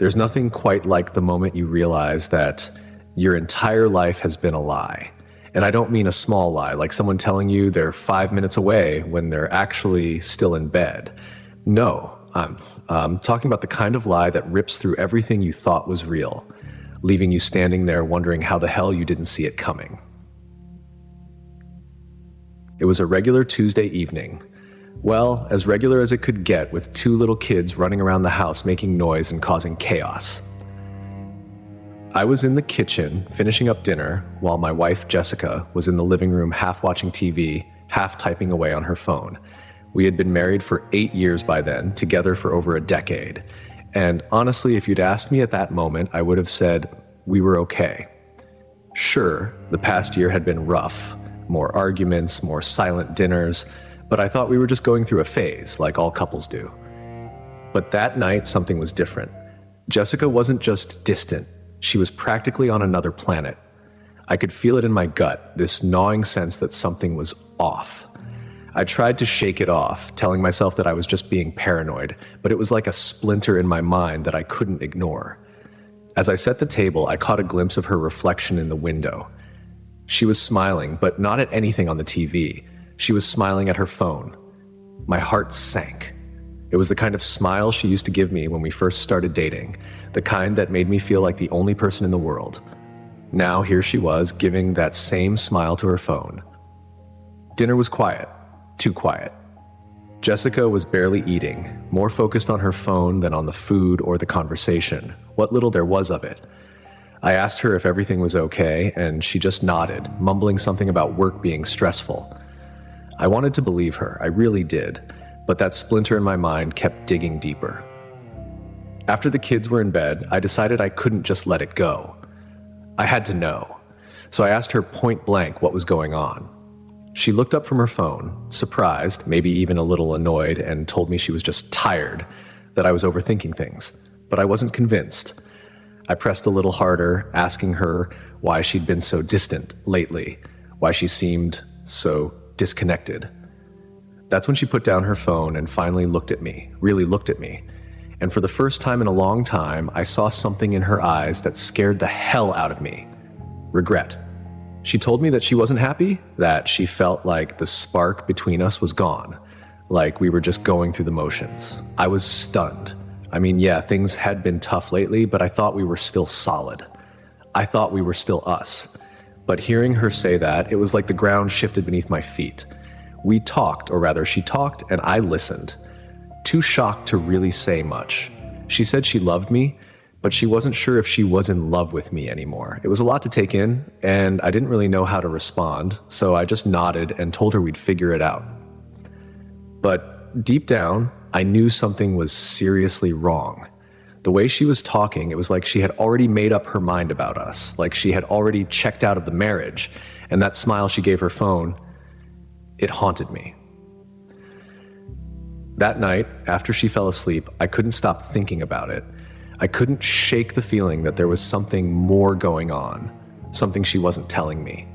There's nothing quite like the moment you realize that your entire life has been a lie. And I don't mean a small lie, like someone telling you they're 5 minutes away when they're actually still in bed. No, I'm talking about the kind of lie that rips through everything you thought was real, leaving you standing there wondering how the hell you didn't see it coming. It was a regular Tuesday evening. Well, as regular as it could get, with 2 little kids running around the house making noise and causing chaos. I was in the kitchen finishing up dinner while my wife Jessica was in the living room half watching TV, half typing away on her phone. We had been married for 8 years by then, together for over a decade. And honestly, if you'd asked me at that moment, I would have said we were okay. Sure, the past year had been rough. More arguments, more silent dinners, but I thought we were just going through a phase, like all couples do. But that night, something was different. Jessica wasn't just distant. She was practically on another planet. I could feel it in my gut, this gnawing sense that something was off. I tried to shake it off, telling myself that I was just being paranoid, but it was like a splinter in my mind that I couldn't ignore. As I set the table, I caught a glimpse of her reflection in the window. She was smiling, but not at anything on the TV. She was smiling at her phone. My heart sank. It was the kind of smile she used to give me when we first started dating, the kind that made me feel like the only person in the world. Now here she was, giving that same smile to her phone. Dinner was quiet, too quiet. Jessica was barely eating, more focused on her phone than on the food or the conversation, what little there was of it. I asked her if everything was okay, and she just nodded, mumbling something about work being stressful. I wanted to believe her, I really did, but that splinter in my mind kept digging deeper. After the kids were in bed, I decided I couldn't just let it go. I had to know. So I asked her point blank what was going on. She looked up from her phone, surprised, maybe even a little annoyed, and told me she was just tired, that I was overthinking things. But I wasn't convinced. I pressed a little harder, asking her why she'd been so distant lately, why she seemed so disconnected. That's when she put down her phone and finally looked at me, really looked at me. And for the first time in a long time, I saw something in her eyes that scared the hell out of me. Regret. She told me that she wasn't happy, that she felt like the spark between us was gone, like we were just going through the motions. I was stunned. I mean, yeah, things had been tough lately, but I thought we were still solid. I thought we were still us. But hearing her say that, it was like the ground shifted beneath my feet. We talked, or rather she talked, and I listened. Too shocked to really say much. She said she loved me, but she wasn't sure if she was in love with me anymore. It was a lot to take in, and I didn't really know how to respond, so I just nodded and told her we'd figure it out. But deep down, I knew something was seriously wrong. The way she was talking, it was like she had already made up her mind about us, like she had already checked out of the marriage, and that smile she gave her phone, it haunted me. That night, after she fell asleep, I couldn't stop thinking about it. I couldn't shake the feeling that there was something more going on, something she wasn't telling me.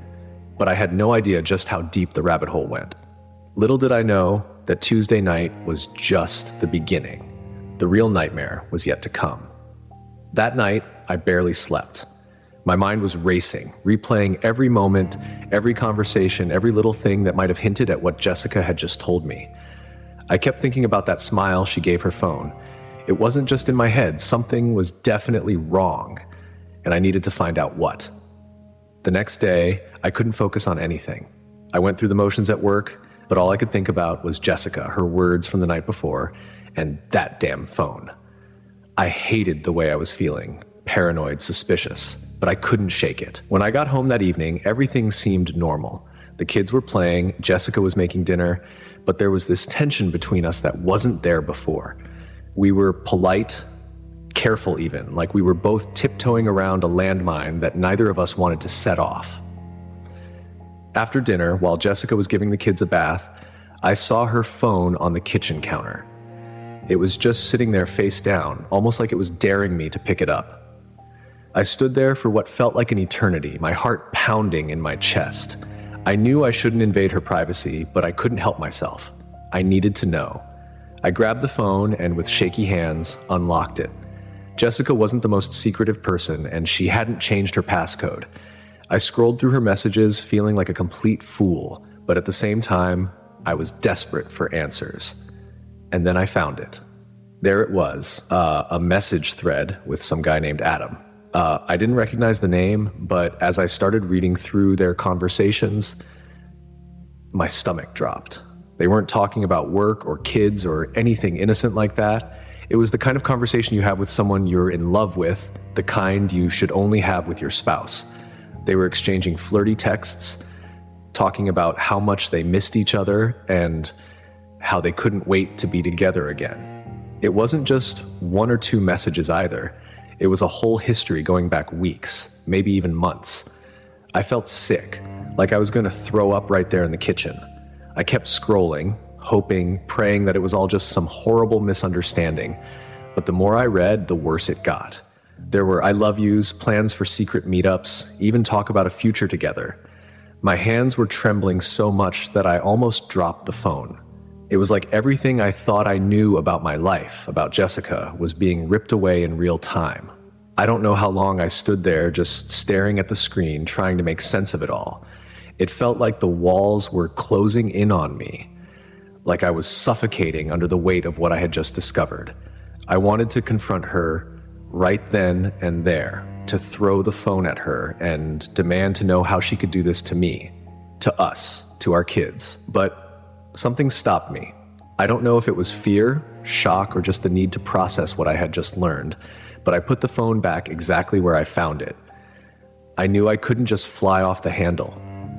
But I had no idea just how deep the rabbit hole went. Little did I know that Tuesday night was just the beginning. The real nightmare was yet to come. That night, I barely slept. My mind was racing, replaying every moment, every conversation, every little thing that might have hinted at what Jessica had just told me. I kept thinking about that smile she gave her phone. It wasn't just in my head, something was definitely wrong, and I needed to find out what. The next day, I couldn't focus on anything. I went through the motions at work, but all I could think about was Jessica, her words from the night before, and that damn phone. I hated the way I was feeling, paranoid, suspicious, but I couldn't shake it. When I got home that evening, everything seemed normal. The kids were playing, Jessica was making dinner, but there was this tension between us that wasn't there before. We were polite, careful even, like we were both tiptoeing around a landmine that neither of us wanted to set off. After dinner, while Jessica was giving the kids a bath, I saw her phone on the kitchen counter. It was just sitting there face down, almost like it was daring me to pick it up. I stood there for what felt like an eternity, my heart pounding in my chest. I knew I shouldn't invade her privacy, but I couldn't help myself. I needed to know. I grabbed the phone and with shaky hands, unlocked it. Jessica wasn't the most secretive person, and she hadn't changed her passcode. I scrolled through her messages feeling like a complete fool, but at the same time, I was desperate for answers. And then I found it. There it was, a message thread with some guy named Adam. I didn't recognize the name, but as I started reading through their conversations, my stomach dropped. They weren't talking about work or kids or anything innocent like that. It was the kind of conversation you have with someone you're in love with, the kind you should only have with your spouse. They were exchanging flirty texts, talking about how much they missed each other and how they couldn't wait to be together again. It wasn't just one or two messages either. It was a whole history going back weeks, maybe even months. I felt sick, like I was going to throw up right there in the kitchen. I kept scrolling, hoping, praying that it was all just some horrible misunderstanding. But the more I read, the worse it got. There were I love yous, plans for secret meetups, even talk about a future together. My hands were trembling so much that I almost dropped the phone. It was like everything I thought I knew about my life, about Jessica, was being ripped away in real time. I don't know how long I stood there just staring at the screen, trying to make sense of it all. It felt like the walls were closing in on me, like I was suffocating under the weight of what I had just discovered. I wanted to confront her right then and there, to throw the phone at her and demand to know how she could do this to me, to us, to our kids. But something stopped me. I don't know if it was fear, shock, or just the need to process what I had just learned, but I put the phone back exactly where I found it. I knew I couldn't just fly off the handle.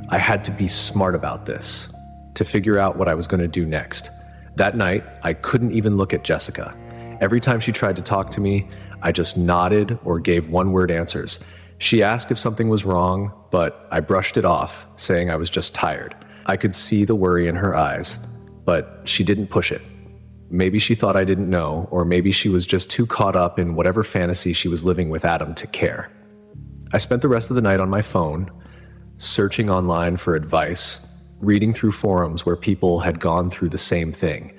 I had to be smart about this, to figure out what I was going to do next. That night, I couldn't even look at Jessica. Every time she tried to talk to me, I just nodded or gave one-word answers. She asked if something was wrong, but I brushed it off, saying I was just tired. I could see the worry in her eyes, but she didn't push it. Maybe she thought I didn't know, or maybe she was just too caught up in whatever fantasy she was living with Adam to care. I spent the rest of the night on my phone, searching online for advice, reading through forums where people had gone through the same thing.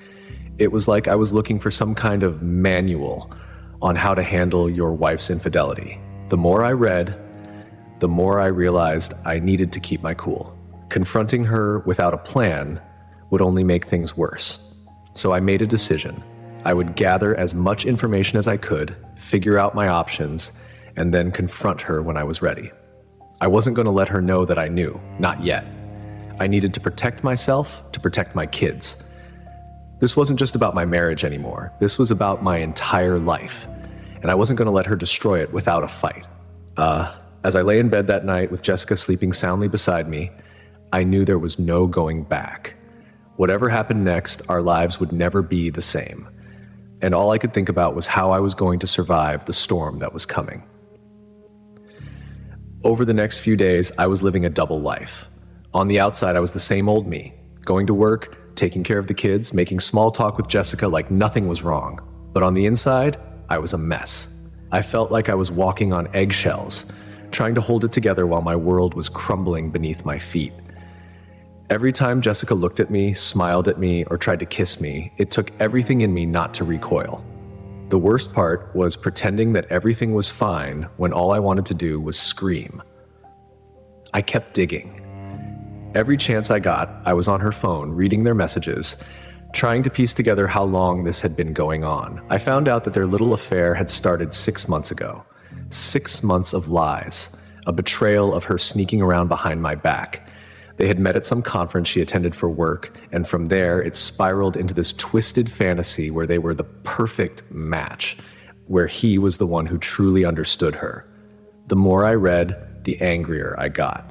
It was like I was looking for some kind of manual on how to handle your wife's infidelity. The more I read, the more I realized I needed to keep my cool. Confronting her without a plan would only make things worse. So I made a decision. I would gather as much information as I could, figure out my options, and then confront her when I was ready. I wasn't going to let her know that I knew, not yet. I needed to protect myself, to protect my kids. This wasn't just about my marriage anymore. This was about my entire life. And I wasn't going to let her destroy it without a fight. As I lay in bed that night with Jessica sleeping soundly beside me, I knew there was no going back. Whatever happened next, our lives would never be the same. And all I could think about was how I was going to survive the storm that was coming. Over the next few days, I was living a double life. On the outside, I was the same old me, going to work, taking care of the kids, making small talk with Jessica like nothing was wrong. But on the inside, I was a mess. I felt like I was walking on eggshells, trying to hold it together while my world was crumbling beneath my feet. Every time Jessica looked at me, smiled at me, or tried to kiss me, it took everything in me not to recoil. The worst part was pretending that everything was fine when all I wanted to do was scream. I kept digging. Every chance I got, I was on her phone, reading their messages, trying to piece together how long this had been going on. I found out that their little affair had started 6 months ago. 6 months of lies, a betrayal of her sneaking around behind my back. They had met at some conference she attended for work, and from there it spiraled into this twisted fantasy where they were the perfect match, where he was the one who truly understood her. The more I read, the angrier I got.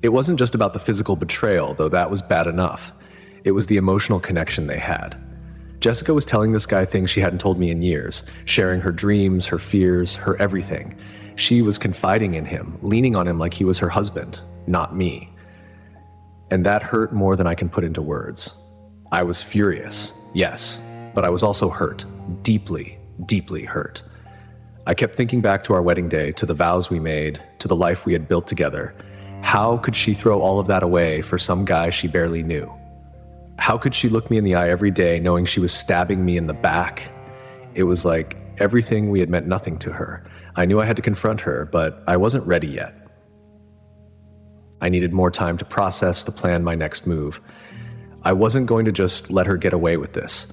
It wasn't just about the physical betrayal, though that was bad enough. It was the emotional connection they had. Jessica was telling this guy things she hadn't told me in years, sharing her dreams, her fears, her everything. She was confiding in him, leaning on him like he was her husband, not me. And that hurt more than I can put into words. I was furious, yes, but I was also hurt, deeply, deeply hurt. I kept thinking back to our wedding day, to the vows we made, to the life we had built together. How could she throw all of that away for some guy she barely knew? How could she look me in the eye every day knowing she was stabbing me in the back? It was like everything we had meant nothing to her. I knew I had to confront her, but I wasn't ready yet. I needed more time to process, to plan my next move. I wasn't going to just let her get away with this.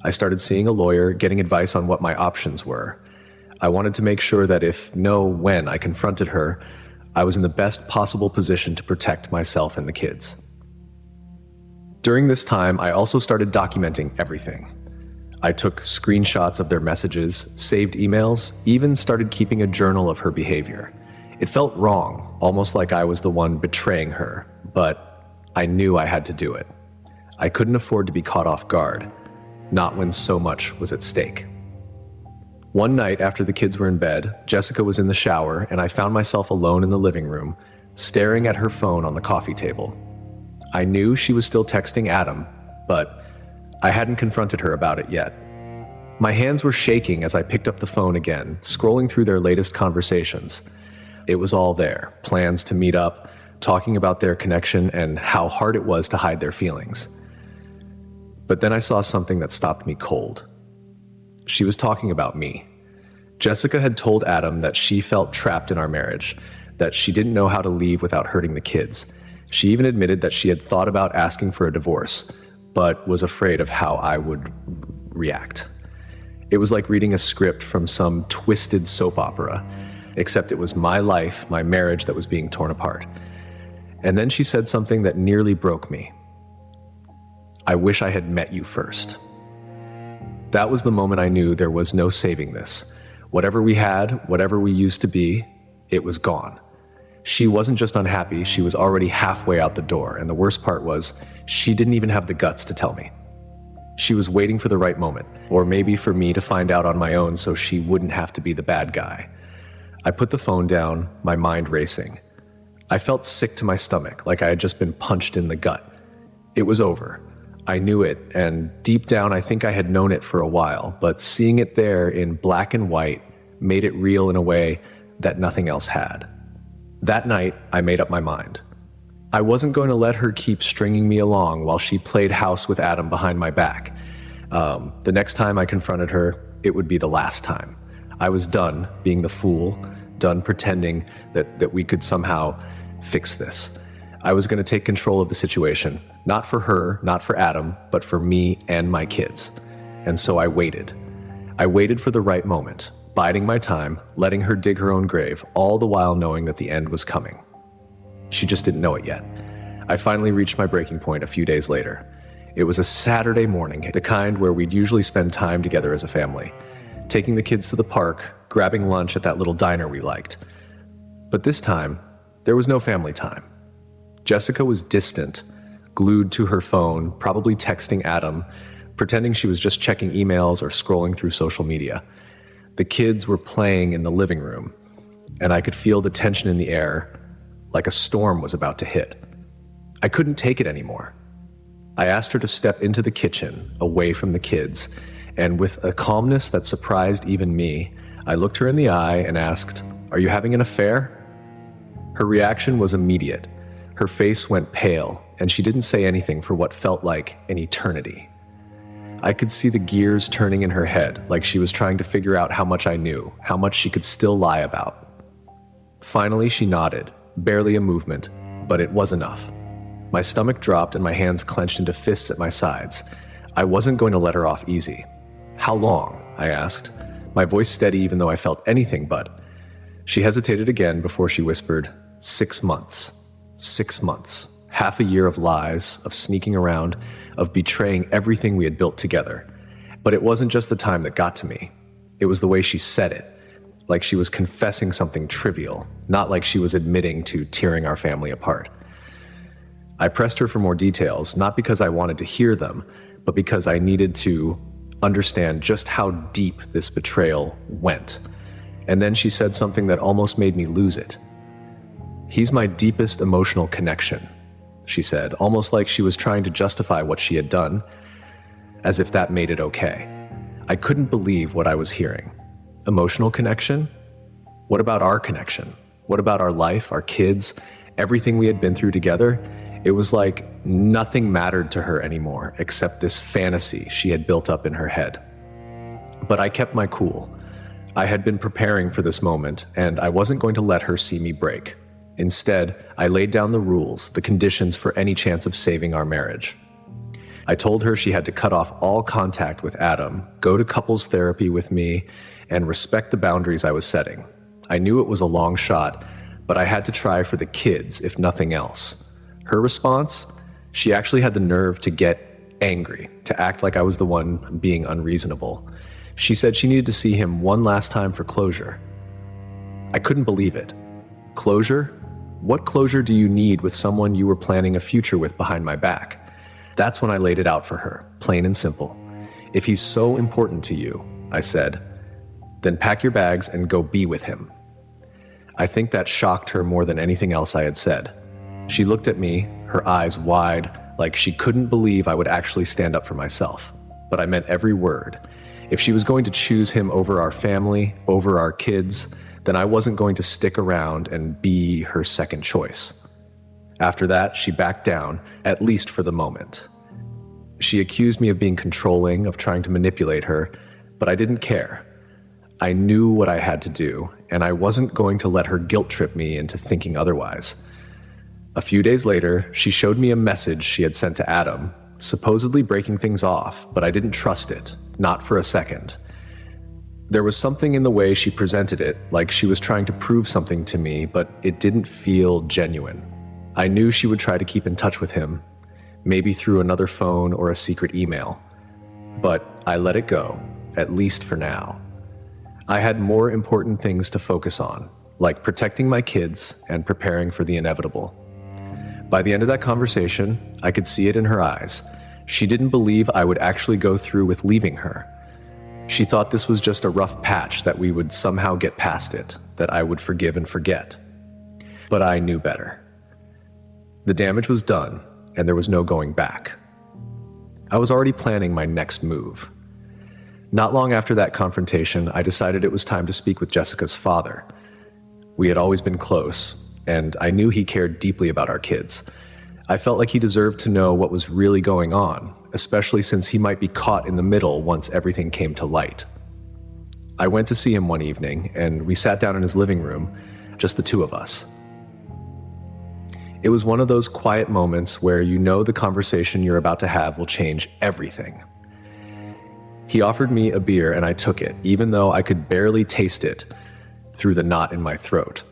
I started seeing a lawyer, getting advice on what my options were. I wanted to make sure that when I confronted her, I was in the best possible position to protect myself and the kids. During this time, I also started documenting everything. I took screenshots of their messages, saved emails, even started keeping a journal of her behavior. It felt wrong, almost like I was the one betraying her, but I knew I had to do it. I couldn't afford to be caught off guard, not when so much was at stake. One night after the kids were in bed, Jessica was in the shower, and I found myself alone in the living room, staring at her phone on the coffee table. I knew she was still texting Adam, but I hadn't confronted her about it yet. My hands were shaking as I picked up the phone again, scrolling through their latest conversations. It was all there, plans to meet up, talking about their connection and how hard it was to hide their feelings. But then I saw something that stopped me cold. She was talking about me. Jessica had told Adam that she felt trapped in our marriage, that she didn't know how to leave without hurting the kids. She even admitted that she had thought about asking for a divorce, but was afraid of how I would react. It was like reading a script from some twisted soap opera, except it was my life, my marriage that was being torn apart. And then she said something that nearly broke me. I wish I had met you first. That was the moment I knew there was no saving this. Whatever we had, whatever we used to be, it was gone. She wasn't just unhappy, she was already halfway out the door, and the worst part was, she didn't even have the guts to tell me. She was waiting for the right moment, or maybe for me to find out on my own so she wouldn't have to be the bad guy. I put the phone down, my mind racing. I felt sick to my stomach, like I had just been punched in the gut. It was over. I knew it, and deep down I think I had known it for a while, but seeing it there in black and white made it real in a way that nothing else had. That night, I made up my mind. I wasn't going to let her keep stringing me along while she played house with Adam behind my back. The next time I confronted her, it would be the last time. I was done being the fool, done pretending that we could somehow fix this. I was going to take control of the situation, not for her, not for Adam, but for me and my kids. And so I waited. I waited for the right moment, biding my time, letting her dig her own grave, all the while knowing that the end was coming. She just didn't know it yet. I finally reached my breaking point a few days later. It was a Saturday morning, the kind where we'd usually spend time together as a family, taking the kids to the park, grabbing lunch at that little diner we liked. But this time, there was no family time. Jessica was distant, glued to her phone, probably texting Adam, pretending she was just checking emails or scrolling through social media. The kids were playing in the living room, and I could feel the tension in the air, like a storm was about to hit. I couldn't take it anymore. I asked her to step into the kitchen, away from the kids, and with a calmness that surprised even me, I looked her in the eye and asked, "Are you having an affair?" Her reaction was immediate. Her face went pale, and she didn't say anything for what felt like an eternity. I could see the gears turning in her head, like she was trying to figure out how much I knew, how much she could still lie about. Finally, she nodded, barely a movement, but it was enough. My stomach dropped and my hands clenched into fists at my sides. I wasn't going to let her off easy. "How long?" I asked, my voice steady even though I felt anything but. She hesitated again before she whispered, 6 months. 6 months. Half a year of lies, of sneaking around, of betraying everything we had built together. But it wasn't just the time that got to me. It was the way she said it, like she was confessing something trivial, not like she was admitting to tearing our family apart. I pressed her for more details, not because I wanted to hear them, but because I needed to understand just how deep this betrayal went. And then she said something that almost made me lose it. "He's my deepest emotional connection," she said, almost like she was trying to justify what she had done, as if that made it okay. I couldn't believe what I was hearing. Emotional connection? What about our connection? What about our life, our kids, everything we had been through together? It was like nothing mattered to her anymore except this fantasy she had built up in her head. But I kept my cool. I had been preparing for this moment, and I wasn't going to let her see me break. Instead, I laid down the rules, the conditions for any chance of saving our marriage. I told her she had to cut off all contact with Adam, go to couples therapy with me, and respect the boundaries I was setting. I knew it was a long shot, but I had to try for the kids, if nothing else. Her response? She actually had the nerve to get angry, to act like I was the one being unreasonable. She said she needed to see him one last time for closure. I couldn't believe it. Closure? What closure do you need with someone you were planning a future with behind my back? That's when I laid it out for her, plain and simple. If he's so important to you, I said, then pack your bags and go be with him. I think that shocked her more than anything else I had said. She looked at me, her eyes wide, like she couldn't believe I would actually stand up for myself. But I meant every word. If she was going to choose him over our family, over our kids, then I wasn't going to stick around and be her second choice. After that, she backed down, at least for the moment. She accused me of being controlling, of trying to manipulate her, but I didn't care. I knew what I had to do, and I wasn't going to let her guilt trip me into thinking otherwise. A few days later, she showed me a message she had sent to Adam, supposedly breaking things off, but I didn't trust it, not for a second. There was something in the way she presented it, like she was trying to prove something to me, but it didn't feel genuine. I knew she would try to keep in touch with him, maybe through another phone or a secret email. But I let it go, at least for now. I had more important things to focus on, like protecting my kids and preparing for the inevitable. By the end of that conversation, I could see it in her eyes. She didn't believe I would actually go through with leaving her. She thought this was just a rough patch, that we would somehow get past it, that I would forgive and forget. But I knew better. The damage was done, and there was no going back. I was already planning my next move. Not long after that confrontation, I decided it was time to speak with Jessica's father. We had always been close, and I knew he cared deeply about our kids. I felt like he deserved to know what was really going on, especially since he might be caught in the middle once everything came to light. I went to see him one evening, and we sat down in his living room, just the two of us. It was one of those quiet moments where you know the conversation you're about to have will change everything. He offered me a beer and I took it, even though I could barely taste it through the knot in my throat.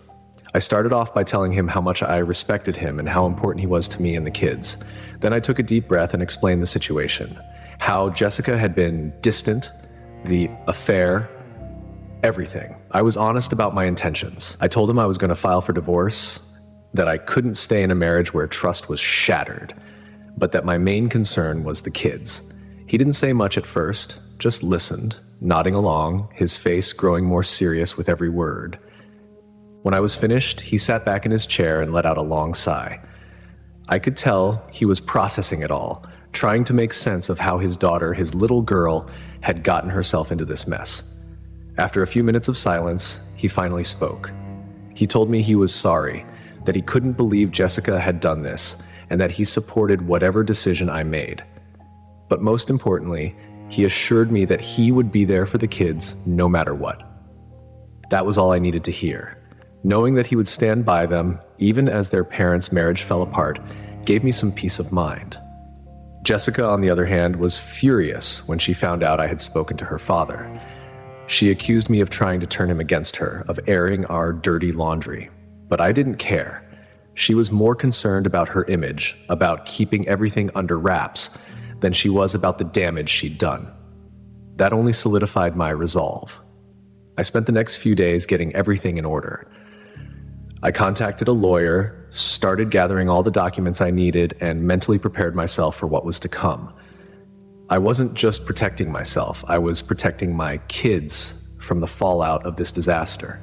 I started off by telling him how much I respected him and how important he was to me and the kids. Then I took a deep breath and explained the situation, how Jessica had been distant, the affair, everything. I was honest about my intentions. I told him I was going to file for divorce, that I couldn't stay in a marriage where trust was shattered, but that my main concern was the kids. He didn't say much at first, just listened, nodding along, his face growing more serious with every word. When I was finished, he sat back in his chair and let out a long sigh. I could tell he was processing it all, trying to make sense of how his daughter, his little girl, had gotten herself into this mess. After a few minutes of silence, he finally spoke. He told me he was sorry, that he couldn't believe Jessica had done this, and that he supported whatever decision I made. But most importantly, he assured me that he would be there for the kids no matter what. That was all I needed to hear. Knowing that he would stand by them, even as their parents' marriage fell apart, gave me some peace of mind. Jessica, on the other hand, was furious when she found out I had spoken to her father. She accused me of trying to turn him against her, of airing our dirty laundry. But I didn't care. She was more concerned about her image, about keeping everything under wraps, than she was about the damage she'd done. That only solidified my resolve. I spent the next few days getting everything in order. I contacted a lawyer, started gathering all the documents I needed, and mentally prepared myself for what was to come. I wasn't just protecting myself, I was protecting my kids from the fallout of this disaster.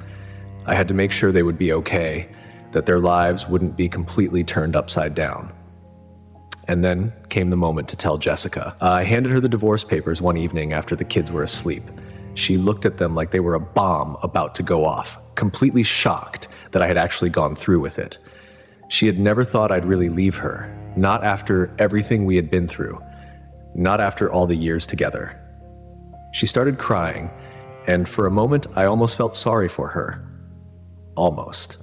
I had to make sure they would be okay, that their lives wouldn't be completely turned upside down. And then came the moment to tell Jessica. I handed her the divorce papers one evening after the kids were asleep. She looked at them like they were a bomb about to go off, completely shocked that I had actually gone through with it. She had never thought I'd really leave her, not after everything we had been through, not after all the years together. She started crying, And for a moment, I almost felt sorry for her. Almost.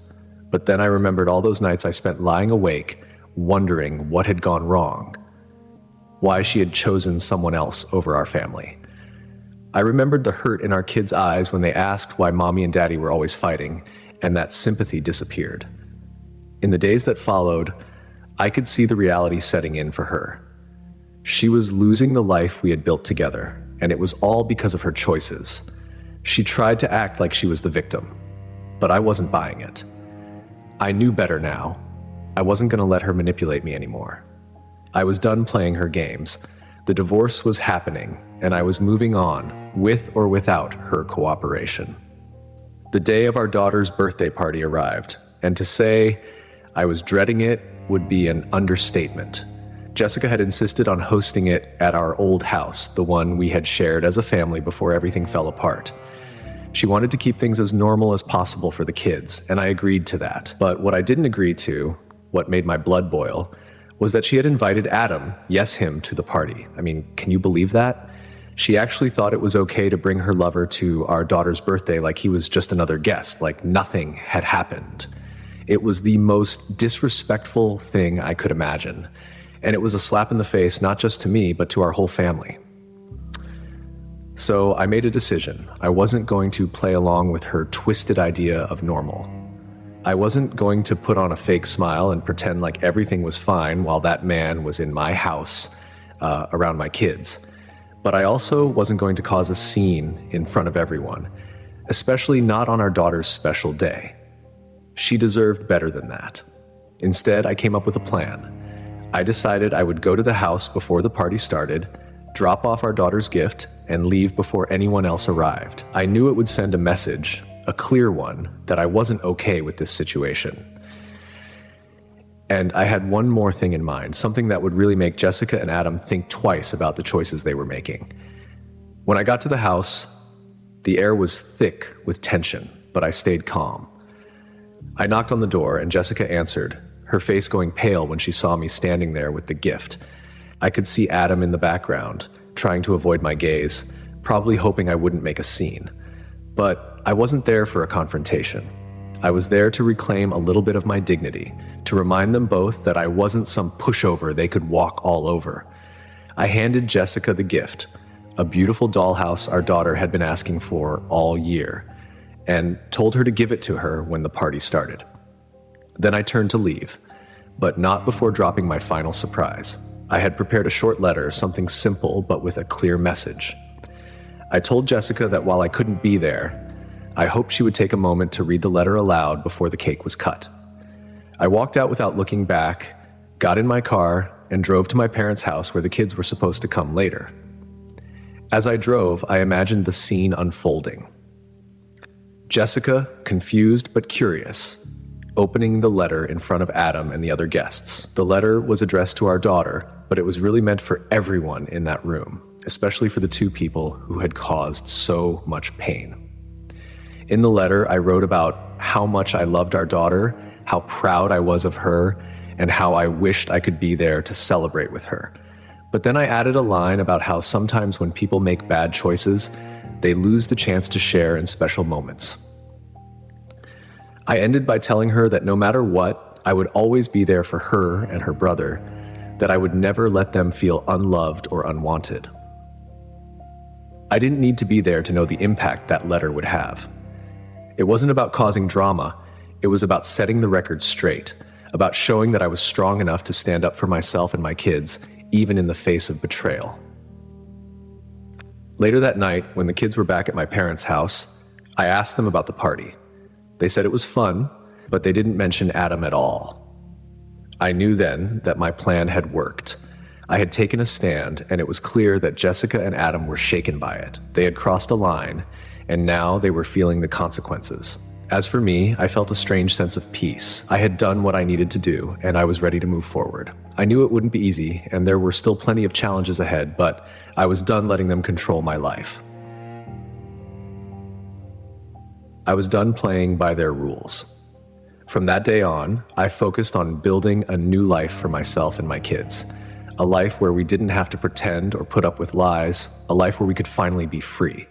But then I remembered all those nights I spent lying awake, wondering what had gone wrong, why she had chosen someone else over our family. I remembered the hurt in our kids' eyes when they asked why mommy and daddy were always fighting, and that sympathy disappeared. In the days that followed, I could see the reality setting in for her. She was losing the life we had built together, and it was all because of her choices. She tried to act like she was the victim, but I wasn't buying it. I knew better now. I wasn't going to let her manipulate me anymore. I was done playing her games. The divorce was happening, and I was moving on, with or without her cooperation. The day of our daughter's birthday party arrived, and to say I was dreading it would be an understatement. Jessica had insisted on hosting it at our old house, the one we had shared as a family before everything fell apart. She wanted to keep things as normal as possible for the kids, and I agreed to that. But what I didn't agree to, what made my blood boil, was that she had invited Adam, yes him, to the party. I mean, can you believe that? She actually thought it was okay to bring her lover to our daughter's birthday like he was just another guest, like nothing had happened. It was the most disrespectful thing I could imagine. And it was a slap in the face, not just to me, but to our whole family. So I made a decision. I wasn't going to play along with her twisted idea of normal. I wasn't going to put on a fake smile and pretend like everything was fine while that man was in my house around my kids. But I also wasn't going to cause a scene in front of everyone, especially not on our daughter's special day. She deserved better than that. Instead, I came up with a plan. I decided I would go to the house before the party started, drop off our daughter's gift, and leave before anyone else arrived. I knew it would send a message, a clear one, that I wasn't okay with this situation. And I had one more thing in mind, something that would really make Jessica and Adam think twice about the choices they were making. When I got to the house, the air was thick with tension, but I stayed calm. I knocked on the door and Jessica answered, her face going pale when she saw me standing there with the gift. I could see Adam in the background, trying to avoid my gaze, probably hoping I wouldn't make a scene. But I wasn't there for a confrontation. I was there to reclaim a little bit of my dignity, to remind them both that I wasn't some pushover they could walk all over. I handed Jessica the gift, a beautiful dollhouse our daughter had been asking for all year, and told her to give it to her when the party started. Then I turned to leave, but not before dropping my final surprise. I had prepared a short letter, something simple but with a clear message. I told Jessica that while I couldn't be there, I hoped she would take a moment to read the letter aloud before the cake was cut. I walked out without looking back, got in my car, and drove to my parents' house where the kids were supposed to come later. As I drove, I imagined the scene unfolding. Jessica, confused but curious, opening the letter in front of Adam and the other guests. The letter was addressed to our daughter, but it was really meant for everyone in that room, especially for the two people who had caused so much pain. In the letter, I wrote about how much I loved our daughter, how proud I was of her, and how I wished I could be there to celebrate with her. But then I added a line about how sometimes when people make bad choices, they lose the chance to share in special moments. I ended by telling her that no matter what, I would always be there for her and her brother, that I would never let them feel unloved or unwanted. I didn't need to be there to know the impact that letter would have. It wasn't about causing drama, it was about setting the record straight, about showing that I was strong enough to stand up for myself and my kids, even in the face of betrayal. Later that night, when the kids were back at my parents' house, I asked them about the party. They said it was fun, but they didn't mention Adam at all. I knew then that my plan had worked. I had taken a stand, and it was clear that Jessica and Adam were shaken by it. They had crossed a line, and now they were feeling the consequences. As for me, I felt a strange sense of peace. I had done what I needed to do, and I was ready to move forward. I knew it wouldn't be easy, and there were still plenty of challenges ahead, but I was done letting them control my life. I was done playing by their rules. From that day on, I focused on building a new life for myself and my kids. A life where we didn't have to pretend or put up with lies, a life where we could finally be free.